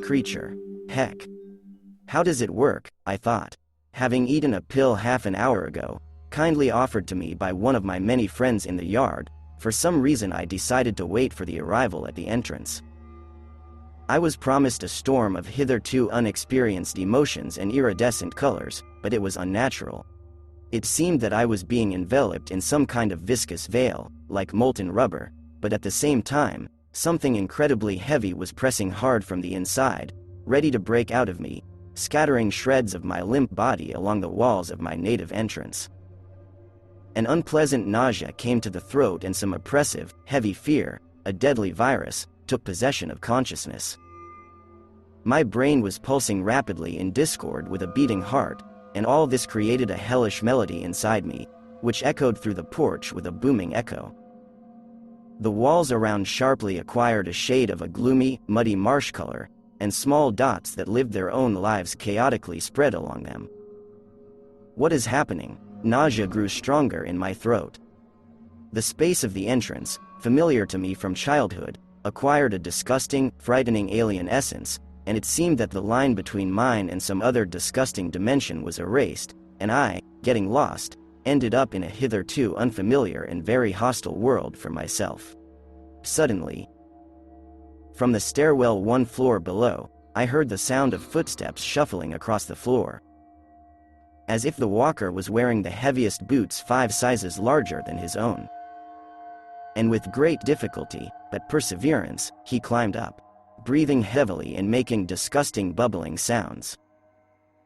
creature. Heck. How does it work, I thought. Having eaten a pill half an hour ago, kindly offered to me by one of my many friends in the yard, for some reason I decided to wait for the arrival at the entrance. I was promised a storm of hitherto unexperienced emotions and iridescent colors, but it was unnatural. It seemed that I was being enveloped in some kind of viscous veil, like molten rubber, but at the same time, something incredibly heavy was pressing hard from the inside, ready to break out of me, scattering shreds of my limp body along the walls of my native entrance. An unpleasant nausea came to the throat and some oppressive, heavy fear, a deadly virus, took possession of consciousness. My brain was pulsing rapidly in discord with a beating heart, and all this created a hellish melody inside me, which echoed through the porch with a booming echo. The walls around sharply acquired a shade of a gloomy, muddy marsh color, and small dots that lived their own lives chaotically spread along them. What is happening? Nausea grew stronger in my throat. The space of the entrance, familiar to me from childhood, acquired a disgusting, frightening alien essence, and it seemed that the line between mine and some other disgusting dimension was erased, and I, getting lost, ended up in a hitherto unfamiliar and very hostile world for myself. Suddenly, from the stairwell one floor below, I heard the sound of footsteps shuffling across the floor. As if the walker was wearing the heaviest boots 5 sizes larger than his own. And with great difficulty, but perseverance, he climbed up, breathing heavily and making disgusting bubbling sounds.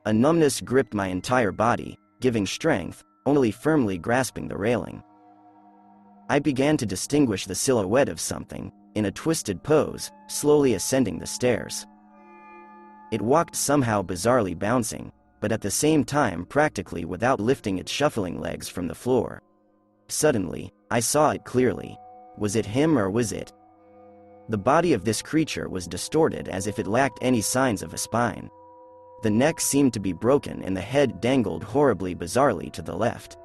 A numbness gripped my entire body, giving strength, only firmly grasping the railing. I began to distinguish the silhouette of something, in a twisted pose, slowly ascending the stairs. It walked somehow bizarrely bouncing, but at the same time practically without lifting its shuffling legs from the floor. Suddenly, I saw it clearly. Was it him or was it? The body of this creature was distorted as if it lacked any signs of a spine. The neck seemed to be broken and the head dangled horribly bizarrely to the left.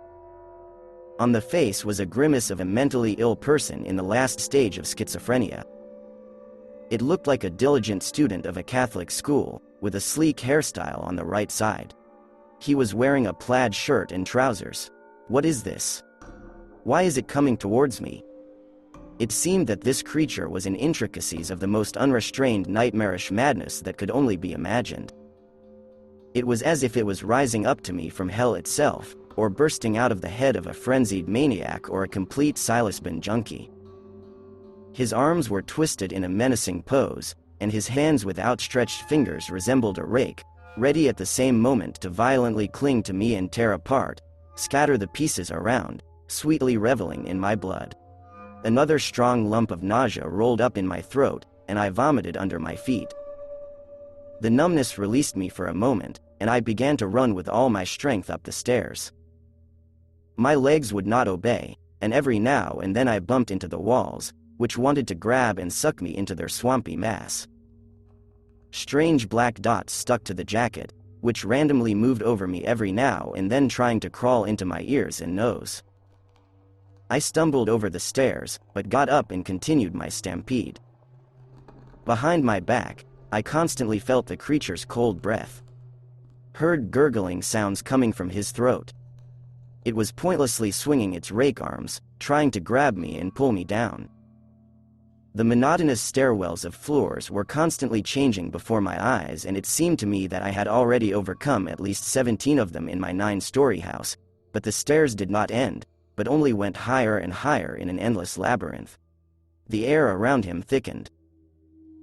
On the face was a grimace of a mentally ill person in the last stage of schizophrenia. It looked like a diligent student of a Catholic school, with a sleek hairstyle on the right side. He was wearing a plaid shirt and trousers. What is this? Why is it coming towards me? It seemed that this creature was in intricacies of the most unrestrained nightmarish madness that could only be imagined. It was as if it was rising up to me from hell itself, or bursting out of the head of a frenzied maniac or a complete psilocybin junkie. His arms were twisted in a menacing pose, and his hands with outstretched fingers resembled a rake, ready at the same moment to violently cling to me and tear apart, scatter the pieces around, sweetly reveling in my blood. Another strong lump of nausea rolled up in my throat, and I vomited under my feet. The numbness released me for a moment, and I began to run with all my strength up the stairs. My legs would not obey, and every now and then I bumped into the walls, which wanted to grab and suck me into their swampy mass. Strange black dots stuck to the jacket, which randomly moved over me every now and then trying to crawl into my ears and nose. I stumbled over the stairs, but got up and continued my stampede. Behind my back, I constantly felt the creature's cold breath. Heard gurgling sounds coming from his throat. It was pointlessly swinging its rake arms, trying to grab me and pull me down. The monotonous stairwells of floors were constantly changing before my eyes, and it seemed to me that I had already overcome at least 17 of them in my 9-story house, but the stairs did not end, but only went higher and higher in an endless labyrinth. The air around him thickened.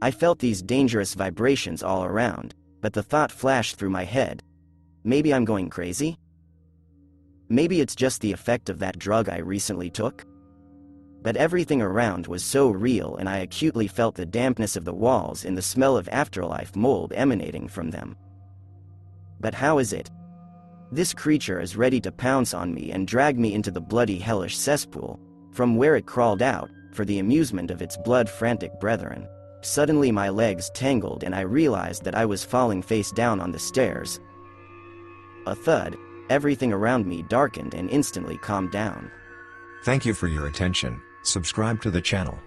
I felt these dangerous vibrations all around, but the thought flashed through my head. Maybe I'm going crazy? Maybe it's just the effect of that drug I recently took? But everything around was so real, and I acutely felt the dampness of the walls and the smell of afterlife mold emanating from them. But how is it? This creature is ready to pounce on me and drag me into the bloody hellish cesspool, from where it crawled out, for the amusement of its blood-frantic brethren. Suddenly my legs tangled and I realized that I was falling face down on the stairs. A thud, everything around me darkened and instantly calmed down. Thank you for your attention. Subscribe to the channel.